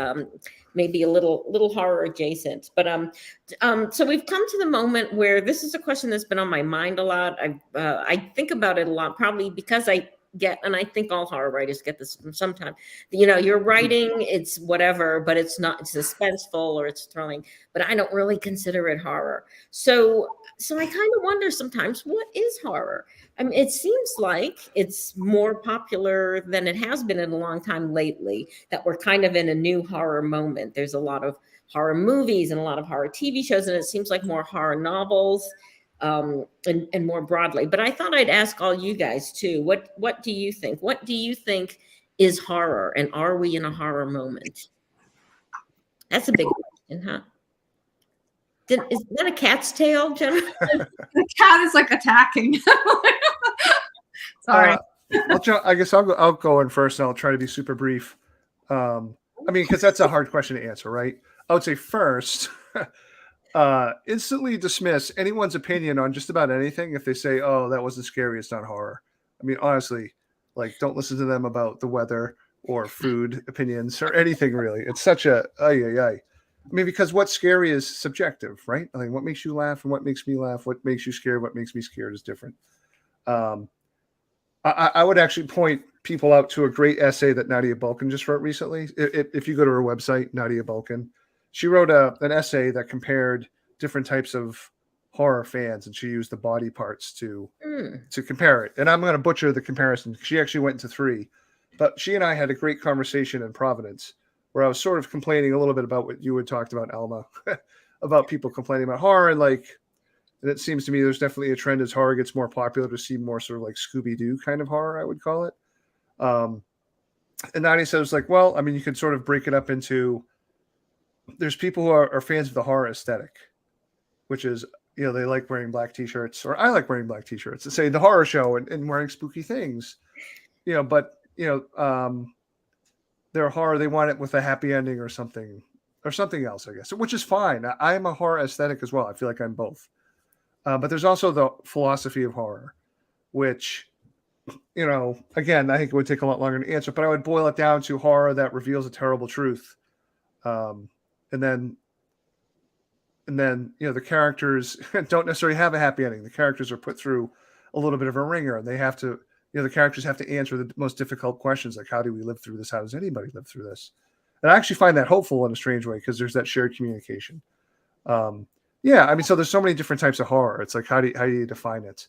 maybe a little horror adjacent. But so we've come to the moment where this is a question that's been on my mind a lot. I think about it a lot, probably because I think all horror writers get this from sometime. You know, you're writing, it's whatever, but it's not suspenseful or it's thrilling, but I don't really consider it horror. So I kind of wonder sometimes, what is horror? I mean, it seems like it's more popular than it has been in a long time lately, that we're kind of in a new horror moment. There's a lot of horror movies and a lot of horror TV shows, and it seems like more horror novels and more broadly. But I thought I'd ask all you guys too. What do you think? What do you think is horror? And are we in a horror moment? That's a big question, huh? Is that a cat's tail, Jennifer? The cat is like attacking. Sorry. I guess I'll go in first, and I'll try to be super brief. I mean, because that's a hard question to answer, right? I would say first, instantly dismiss anyone's opinion on just about anything if they say, "Oh, that wasn't scary. It's not horror." I mean, honestly, like, don't listen to them about the weather or food opinions or anything really. It's such a I mean, because what's scary is subjective, right? I mean, what makes you laugh and what makes me laugh, what makes you scared, what makes me scared is different. I would actually point people out to a great essay that Nadia Bulkin just wrote recently. If you go to her website, Nadia Bulkin, she wrote an essay that compared different types of horror fans, and she used the body parts to compare it. And I'm going to butcher the comparison. She actually went into 3, but she and I had a great conversation in Providence, where I was sort of complaining a little bit about what you had talked about, Alma, about people complaining about horror. And it seems to me there's definitely a trend as horror gets more popular to see more sort of like Scooby-Doo kind of horror, I would call it. And Nadia says, like, well, I mean, you can sort of break it up into, there's people who are fans of the horror aesthetic, which is, you know, they like wearing black t-shirts, or I like wearing black t-shirts, to say the horror show and wearing spooky things, you know, but, you know, their horror, they want it with a happy ending or something else, I guess, which is fine. I'm a horror aesthetic as well. I feel like I'm both. But there's also the philosophy of horror, which, you know, again, I think it would take a lot longer to answer, but I would boil it down to horror that reveals a terrible truth. And then, you know, the characters don't necessarily have a happy ending. The characters are put through a little bit of a ringer, and they have to, you know, the characters have to answer the most difficult questions, like, how do we live through this? How does anybody live through this? And I actually find that hopeful in a strange way, because there's that shared communication. Yeah, I mean, so there's so many different types of horror. It's like, how do you define it?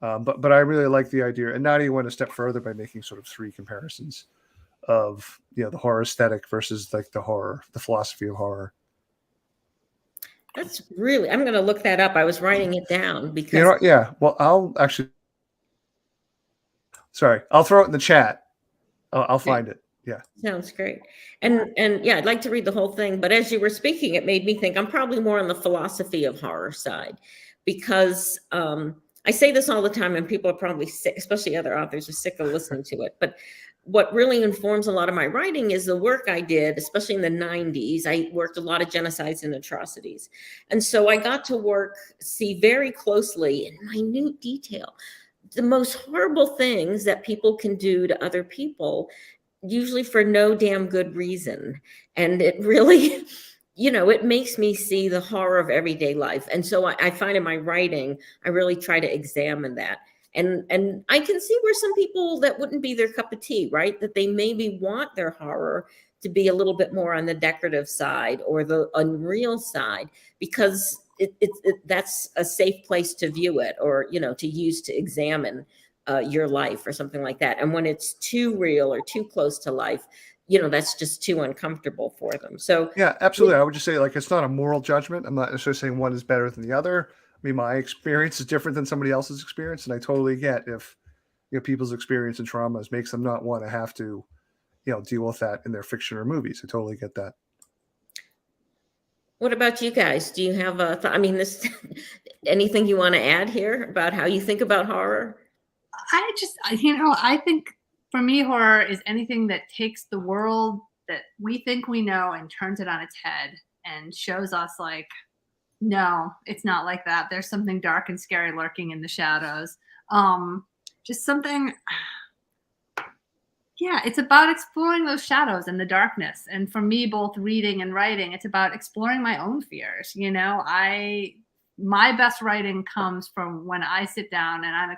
But I really like the idea. And Nadia went a step further by making sort of 3 comparisons of, you know, the horror aesthetic versus like the philosophy of horror. That's really, I'm going to look that up. I was writing it down because. You know what? Yeah. Well, I'll throw it in the chat. I'll find it. Yeah. Sounds great. And yeah, I'd like to read the whole thing, but as you were speaking, it made me think I'm probably more on the philosophy of horror side, because I say this all the time and people are probably sick, especially other authors are sick of listening to it. But what really informs a lot of my writing is the work I did, especially in the 90s. I worked a lot of genocides and atrocities. And so I got to see very closely in minute detail the most horrible things that people can do to other people, usually for no damn good reason. And it really, you know, it makes me see the horror of everyday life. And so I find in my writing, I really try to examine that. And I can see where some people, that wouldn't be their cup of tea, right? That they maybe want their horror to be a little bit more on the decorative side or the unreal side, because that's a safe place to view it, or, you know, to use to examine your life or something like that. And when it's too real or too close to life, you know, that's just too uncomfortable for them. So yeah, absolutely. I would just say, like, it's not a moral judgment. I'm not necessarily saying one is better than the other. I mean, my experience is different than somebody else's experience, and I totally get if people's experience and traumas makes them not want to have to, deal with that in their fiction or movies. I totally get that. What about you guys? Do you have a thought? I mean, anything you want to add here about how you think about horror? I think for me, horror is anything that takes the world that we think we know and turns it on its head and shows us like, no, it's not like that. There's something dark and scary lurking in the shadows. Just something. Yeah, it's about exploring those shadows and the darkness. And for me, both reading and writing, it's about exploring my own fears. My best writing comes from when I sit down and I'm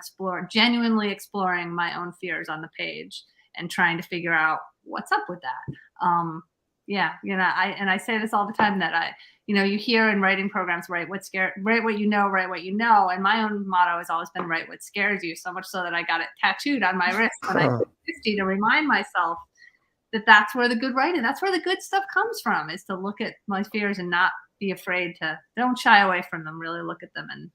genuinely exploring my own fears on the page and trying to figure out what's up with that. I say this all the time that you hear in writing programs, write what you know. And my own motto has always been write what scares you, so much so that I got it tattooed on my wrist when I was 50 to remind myself that that's where the good writing, that's where the good stuff comes from, is to look at my fears and not be afraid don't shy away from them, really look at them and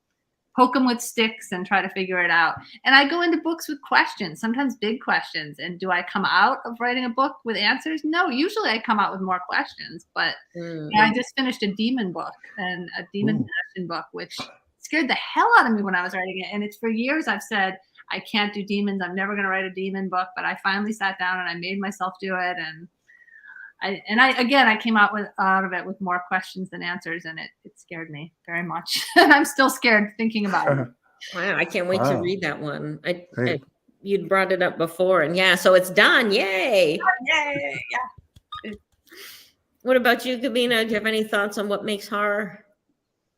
poke them with sticks and try to figure it out. And I go into books with questions, sometimes big questions. And do I come out of writing a book with answers? No, usually I come out with more questions. But I just finished a demon book and a demon possession book, which scared the hell out of me when I was writing it. And it's for years I've said, I can't do demons. I'm never going to write a demon book. But I finally sat down and I made myself do it. And I came out of it with more questions than answers, and it scared me very much. And I'm still scared thinking about it. Wow, I can't wait to read that one. You'd brought it up before, and so it's done. Yay! Yay! Yeah. What about you, Gabino? Do you have any thoughts on what makes horror?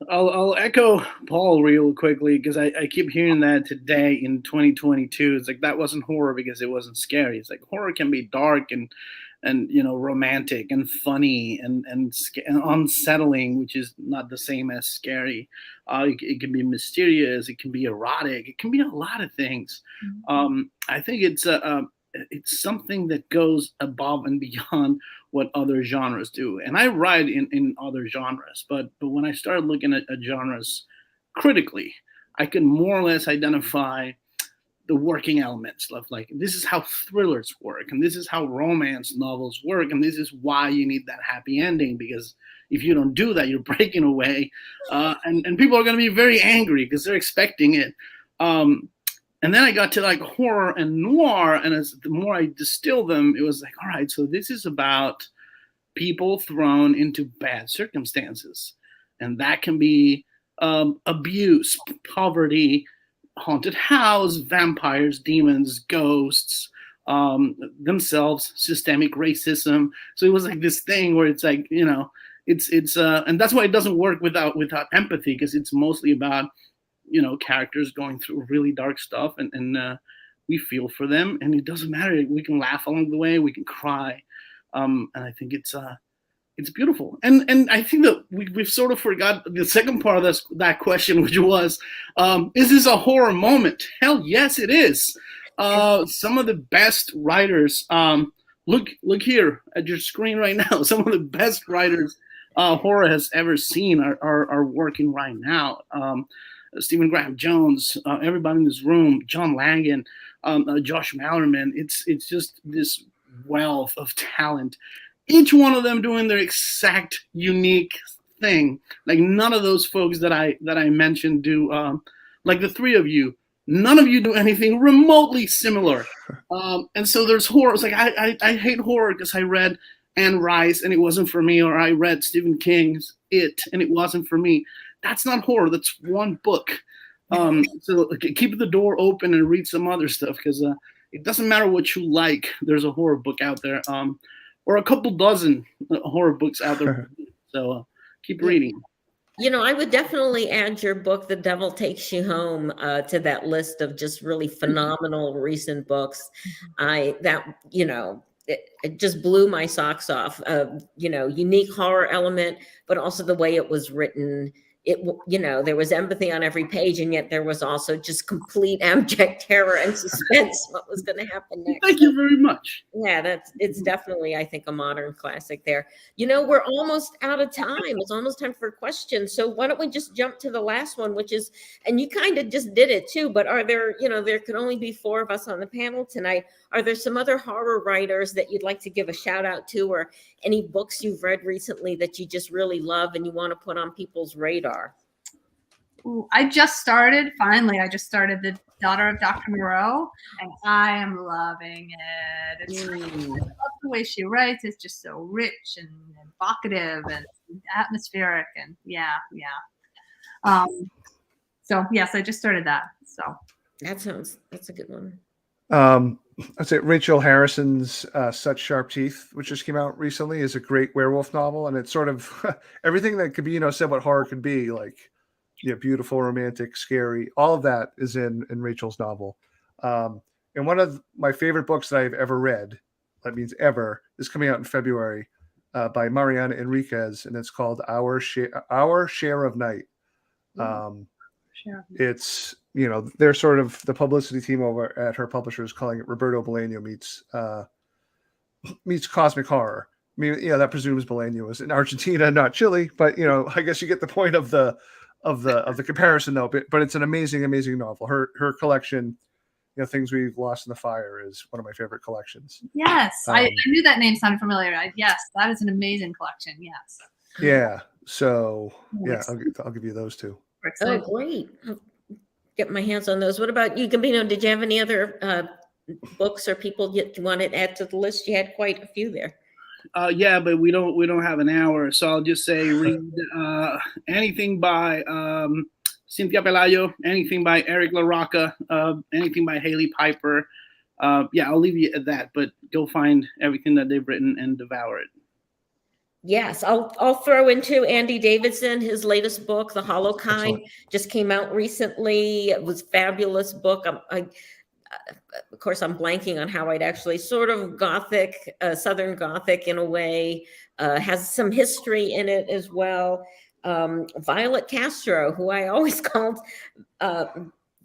I'll echo Paul real quickly, because I keep hearing that today in 2022. It's like, that wasn't horror because it wasn't scary. It's like, horror can be dark and romantic and funny and unsettling, which is not the same as scary. It can be mysterious, it can be erotic, it can be a lot of things. I think it's something that goes above and beyond what other genres do. And I write in other genres, but when I started looking at genres critically, I can more or less identify the working elements of, like, this is how thrillers work, and this is how romance novels work, and this is why you need that happy ending, because if you don't do that, you're breaking away, and people are going to be very angry because they're expecting it. And then I got to like horror and noir, and the more I distill them, it was like, all right, so this is about people thrown into bad circumstances, and that can be abuse, poverty, haunted house, vampires, demons, ghosts, themselves, systemic racism. So it was like this thing where it's like, it's and that's why it doesn't work without empathy, because it's mostly about, characters going through really dark stuff, and we feel for them, and it doesn't matter. We can laugh along the way, we can cry, and I think it's beautiful. And I think that we've sort of forgot the second part of that question, which was, is this a horror moment? Hell yes, it is. Some of the best writers, look here at your screen right now. Some of the best writers horror has ever seen are working right now. Stephen Graham Jones, everybody in this room, John Langan, Josh Mallerman. It's just this wealth of talent. Each one of them doing their exact unique thing. Like, none of those folks that I mentioned do, like the three of you, none of you do anything remotely similar. And so there's horror. It's like, I hate horror because I read Anne Rice and it wasn't for me, or I read Stephen King's It and it wasn't for me. That's not horror. That's one book. So keep the door open and read some other stuff, because it doesn't matter what you like. There's a horror book out there. Or a couple dozen horror books out there. So keep reading. I would definitely add your book, The Devil Takes You Home, to that list of just really phenomenal recent books. It just blew my socks off. Unique horror element, but also the way it was written. there was empathy on every page, and yet there was also just complete abject terror and suspense. What was going to happen next? Thank you very much. Yeah, it's definitely, I think, a modern classic there. We're almost out of time. It's almost time for questions. So why don't we just jump to the last one, which is, and you kind of just did it too, but are there, there could only be 4 of us on the panel tonight. Are there some other horror writers that you'd like to give a shout out to, or any books you've read recently that you just really love and you want to put on people's radar? Ooh, I just started The Daughter of Dr. Moreau, and I am loving it. I love the way she writes. It's just so rich and evocative and atmospheric, and so yes, I just started that. So that's a good one. I'd say Rachel Harrison's Such Sharp Teeth, which just came out recently, is a great werewolf novel, and it's sort of everything that Gabino said what horror could be, like beautiful, romantic, scary. All of that is in Rachel's novel. And one of my favorite books that I've ever read, that means ever, is coming out in February by Mariana Enriquez, and it's called Our Share of Night. sure. It's they're sort of the publicity team over at her publisher is calling it Roberto Bolaño meets cosmic horror. I mean, that presumes Bolaño was in Argentina, not Chile, but I guess you get the point of the comparison though. But it's an amazing novel. Her collection, Things We've Lost in the Fire, is one of my favorite collections. Yes, I knew that name sounded familiar. Yes, that is an amazing collection. Yes. Yeah. So I'll give you those 2. Oh, great. I'll get my hands on those. What about you, Gabino? Did you have any other books or people you want to add to the list? You had quite a few there. Yeah, but we don't have an hour, so I'll just say read anything by Cynthia Pelayo, anything by Eric LaRocca, anything by Haley Piper. I'll leave you at that, but go find everything that they've written and devour it. Yes, I'll throw into Andy Davidson. His latest book, The Hollow Kind, just came out recently. It was a fabulous book. Of course, I'm blanking on how I'd actually sort of Gothic, Southern Gothic in a way, has some history in it as well. Violet Castro, who I always called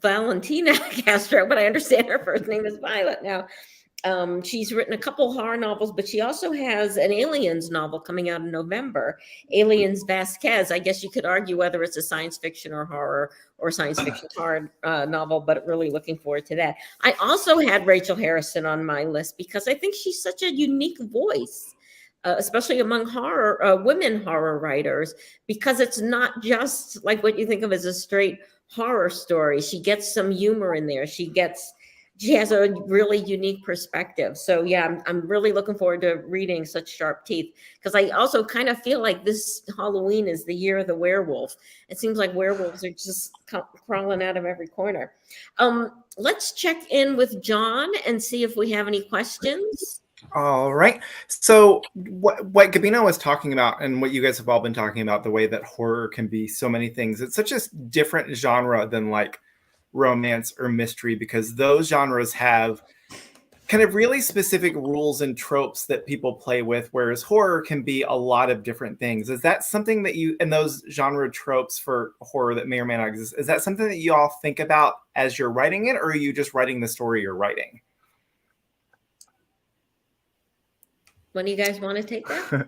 Valentina Castro, but I understand her first name is Violet now. She's written a couple horror novels, but she also has an Aliens novel coming out in November, Aliens Vasquez. I guess you could argue whether it's a science fiction or horror or science fiction horror novel, but really looking forward to that. I also had Rachel Harrison on my list because I think she's such a unique voice, especially among women horror writers, because it's not just like what you think of as a straight horror story. She gets some humor in there. She has a really unique perspective. So yeah, I'm really looking forward to reading Such Sharp Teeth, because I also kind of feel like this Halloween is the year of the werewolf. It seems like werewolves are just crawling out of every corner. Let's check in with John and see if we have any questions. All right. So what Gabino was talking about, and what you guys have all been talking about, the way that horror can be so many things. It's such a different genre than like romance or mystery, because those genres have kind of really specific rules and tropes that people play with, whereas horror can be a lot of different things. Is that something that you, and those genre tropes for horror that may or may not exist, is that something that you all think about as you're writing it, or are you just writing the story you're writing? When do you guys want to take that?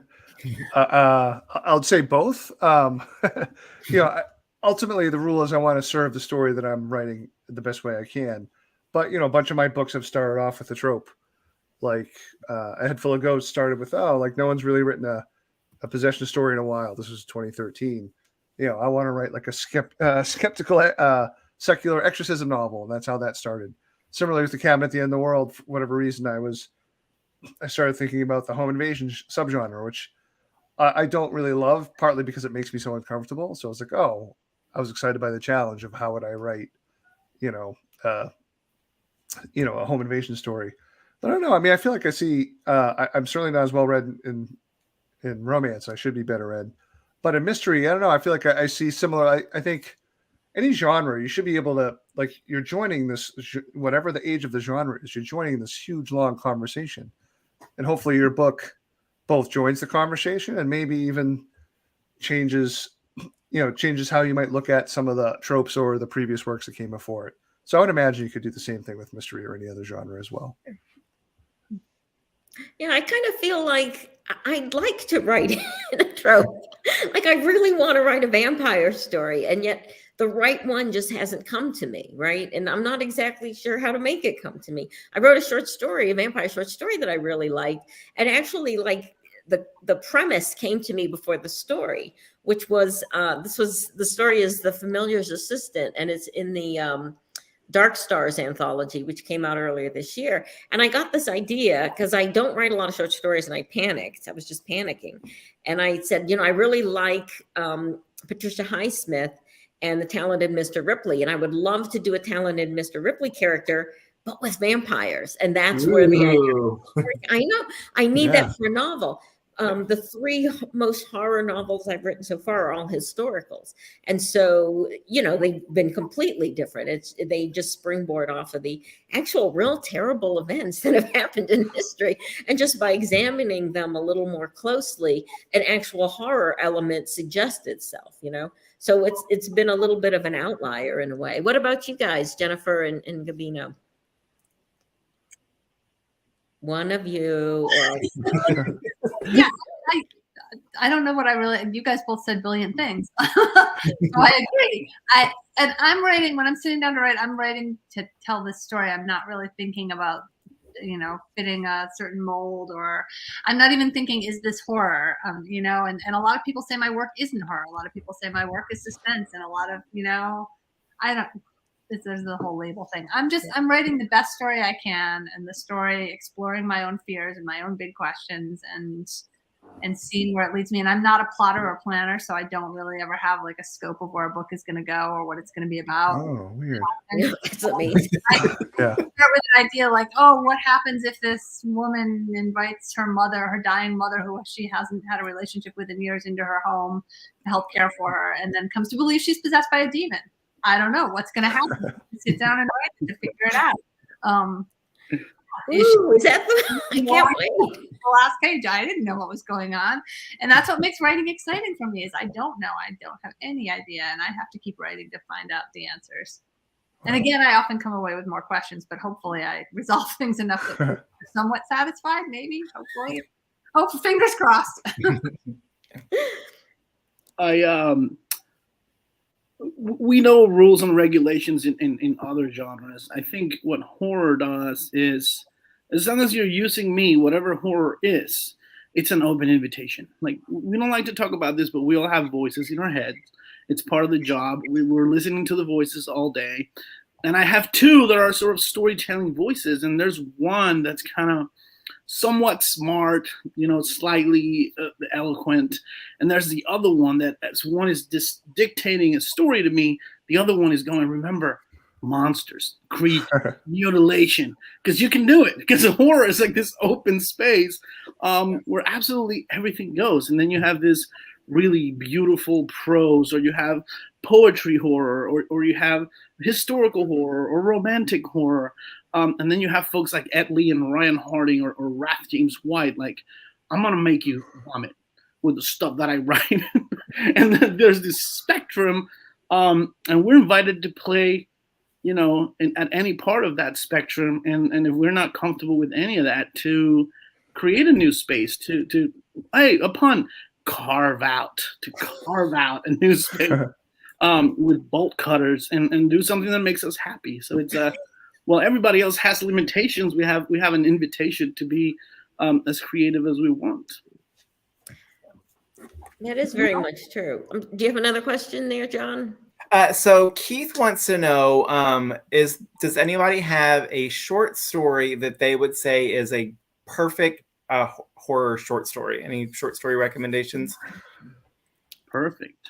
I'll say both. Ultimately, the rule is I want to serve the story that I'm writing the best way I can. But, a bunch of my books have started off with a trope. Like A Head Full of Ghosts started with, no one's really written a possession story in a while. This was 2013. I want to write like a skeptical secular exorcism novel. And that's how that started. Similarly with The Cabinet at the End of the World, for whatever reason, I started thinking about the home invasion subgenre, which I don't really love, partly because it makes me so uncomfortable. So I was like, I was excited by the challenge of how would I write, a home invasion story. But I don't know. I mean, I feel like I see, I'm certainly not as well read in romance. I should be better read. But in mystery, I don't know. I feel like I see similar. I think any genre, you should be able to, like, you're joining this, whatever the age of the genre is, you're joining this huge, long conversation. And hopefully your book both joins the conversation and maybe even changes, changes how you might look at some of the tropes or the previous works that came before it. So I would imagine you could do the same thing with mystery or any other genre as well. Yeah, I kind of feel like I'd like to write in a trope. Like I really want to write a vampire story, and yet the right one just hasn't come to me, right? And I'm not exactly sure how to make it come to me. I wrote a short story, a vampire short story that I really liked, and actually like the premise came to me before the story, which was the story is The Familiar's Assistant, and it's in the Dark Stars anthology, which came out earlier this year. And I got this idea because I don't write a lot of short stories, and I panicked. I was just panicking. And I said, I really like Patricia Highsmith and the Talented Mr. Ripley. And I would love to do a Talented Mr. Ripley character, but with vampires. And that's where the I know I need that for a novel. The 3 most horror novels I've written so far are all historicals. And so, they've been completely different. They just springboard off of the actual real terrible events that have happened in history. And just by examining them a little more closely, an actual horror element suggests itself, So it's been a little bit of an outlier in a way. What about you guys, Jennifer and Gabino? One of you. Yeah, I don't know what you guys both said brilliant things. So I agree. I'm writing, when I'm sitting down to write, I'm writing to tell this story. I'm not really thinking about, fitting a certain mold, or I'm not even thinking, is this horror? And a lot of people say my work isn't horror. A lot of people say my work is suspense, and a lot of, there's the whole label thing. I'm writing the best story I can, and the story exploring my own fears and my own big questions, and seeing where it leads me. And I'm not a plotter or planner, so I don't really ever have like a scope of where a book is going to go or what it's going to be about. Oh, weird. That's amazing. I start with an idea like, what happens if this woman invites her dying mother, who she hasn't had a relationship with in years, into her home to help care for her, and then comes to believe she's possessed by a demon. I don't know what's going to happen. Sit down and write it to figure it out. Is that I can't wait. The last page, I didn't know what was going on, and that's what makes writing exciting for me. Is I don't know. I don't have any idea, and I have to keep writing to find out the answers. And again, I often come away with more questions, but hopefully, I resolve things enough that I'm somewhat satisfied. Maybe, hopefully, fingers crossed. We know rules and regulations in other genres. I think what horror does is, as long as you're using me, whatever horror is, it's an open invitation. Like, we don't like to talk about this, but we all have voices in our heads. It's part of the job. We're listening to the voices all day. And I have 2 that are sort of storytelling voices. And there's one that's kind of somewhat smart, slightly eloquent. And there's the other one that, as one is dictating a story to me, the other one is going, remember, monsters, creatures, mutilation, because you can do it. Because horror is like this open space where absolutely everything goes. And then you have this really beautiful prose, or you have poetry horror, or you have historical horror or romantic horror. And then you have folks like Ed Lee and Ryan Harding or Wrath James White. Like, I'm going to make you vomit with the stuff that I write. And then there's this spectrum. And we're invited to play, at any part of that spectrum. And if we're not comfortable with any of that, to create a new space, carve out a new space with bolt cutters and do something that makes us happy. So it's well, everybody else has limitations. We have an invitation to be as creative as we want. That is very much true. Do you have another question there, John? So Keith wants to know, does anybody have a short story that they would say is a perfect horror short story? Any short story recommendations? Perfect.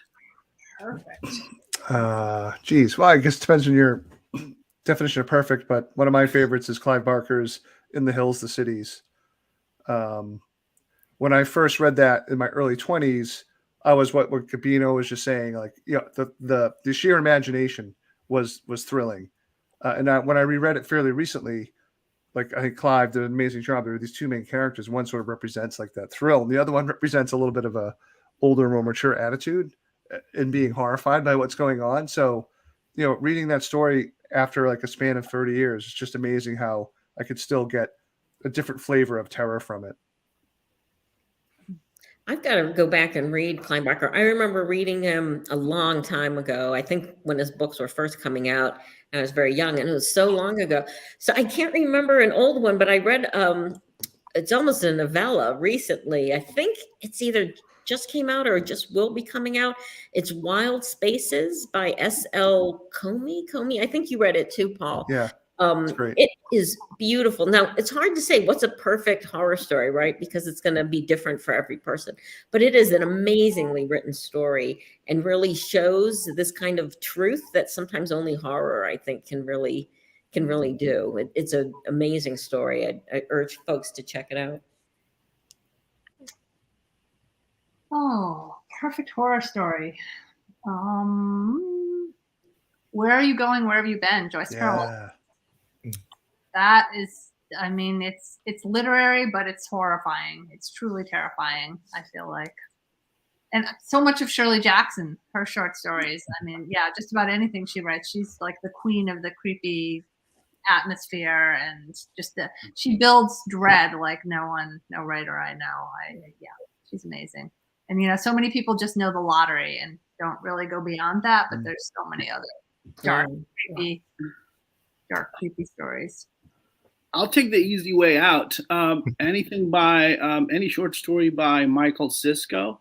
Geez. Well, I guess it depends on your definition of perfect, but one of my favorites is Clive Barker's In the Hills, the Cities. When I first read that in my early 20s, I was what Gabino was just saying, like, the sheer imagination was thrilling. And when I reread it fairly recently, like, I think Clive did an amazing job. There are these 2 main characters. One sort of represents like that thrill, and the other one represents a little bit of a older, more mature attitude. and being horrified by what's going on. So, reading that story after like a span of 30 years, it's just amazing how I could still get a different flavor of terror from it. I've got to go back and read Kleinbacher. I remember reading him a long time ago. I think when his books were first coming out, and I was very young, and it was so long ago. So I can't remember an old one, but I read, it's almost a novella recently. I think it's either just came out or just will be coming out. It's Wild Spaces by S.L. Comey. I think you read it too, Paul. Yeah. Great. It is beautiful. Now, it's hard to say what's a perfect horror story, right? Because it's going to be different for every person. But it is an amazingly written story and really shows this kind of truth that sometimes only horror, I think, can really do. It's an amazing story. I urge folks to check it out. Oh, perfect horror story. Where are you going? Where have you been, Joyce Carol? That is, I mean, it's literary, but it's horrifying. It's truly terrifying, I feel like. And so much of Shirley Jackson, her short stories. I mean, yeah, just about anything she writes. She's like the queen of the creepy atmosphere, and just she builds dread like no writer I know. Yeah, she's amazing. And so many people just know The Lottery and don't really go beyond that, but there's so many other dark, creepy stories. I'll take the easy way out. Anything by any short story by Michael Sisko,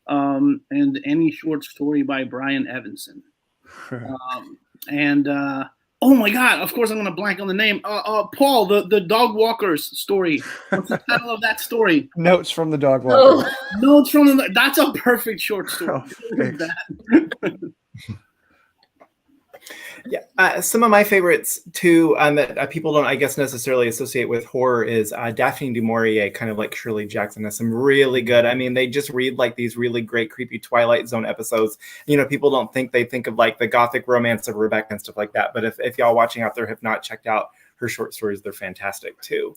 and any short story by Brian Evanson. Oh my God! Of course, I'm going to blank on the name. Paul, the dog walkers story. What's the title of that story? Notes from the Dog Walker. Notes from the. That's a perfect short story. Yeah, some of my favorites too, that people don't, I guess, necessarily associate with horror is Daphne du Maurier, kind of like Shirley Jackson, has some really good. I mean, they just read like these really great, creepy Twilight Zone episodes. People don't think they think of like the gothic romance of Rebecca and stuff like that. But if y'all watching out there have not checked out her short stories, they're fantastic too.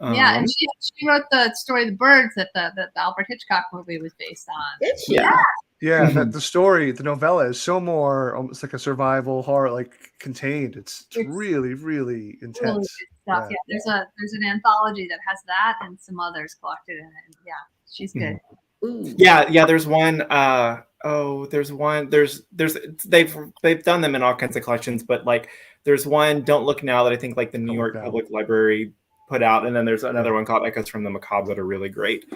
Yeah, and she wrote the story "The Birds" that the Alfred Hitchcock movie was based on. Yeah, the story, the novella is so more almost like a survival horror, like contained. It's really, really intense. Really good stuff. Yeah, there's an anthology that has that and some others collected in it. Yeah, she's good. Ooh. Yeah. There's one. They've done them in all kinds of collections, but like there's one, Don't Look Now, that I think like the New York Public Library put out, and then there's another one called Echoes from the Macabre that are really great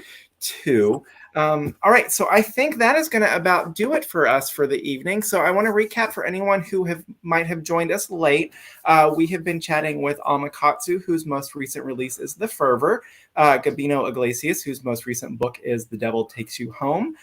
too. All right, so I think that is going to about do it for us for the evening. So I want to recap for anyone who might have joined us late. We have been chatting with Alma Katsu, whose most recent release is The Fervor, Gabino Iglesias, whose most recent book is The Devil Takes You Home,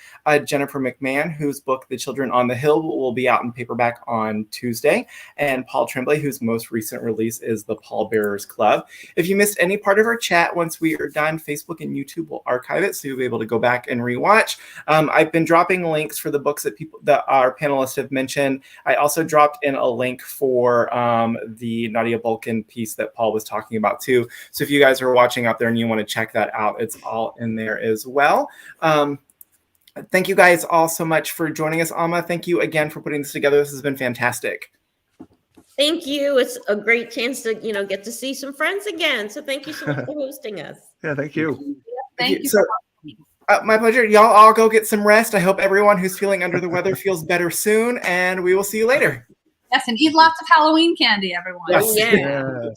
Jennifer McMahon, whose book The Children on the Hill will be out in paperback on Tuesday, and Paul Tremblay, whose most recent release is The Pallbearers Club. If you missed any part of our chat, once we are done, Facebook and YouTube will archive it, so you'll be able to go back and rewatch. I've been dropping links for the books that our panelists have mentioned. I also dropped in a link for the Nadia Bulkin piece that Paul was talking about too. So if you guys are watching out there and you want to check that out, it's all in there as well. Thank you guys all so much for joining us. Alma, thank you again for putting this together. This has been fantastic. Thank you. It's a great chance to, get to see some friends again. So thank you so much for hosting us. Yeah, thank you. Thank you. So, my pleasure. Y'all all go get some rest. I hope everyone who's feeling under the weather feels better soon, and we will see you later. Yes, and eat lots of Halloween candy, everyone. Yes. Yeah. Yes.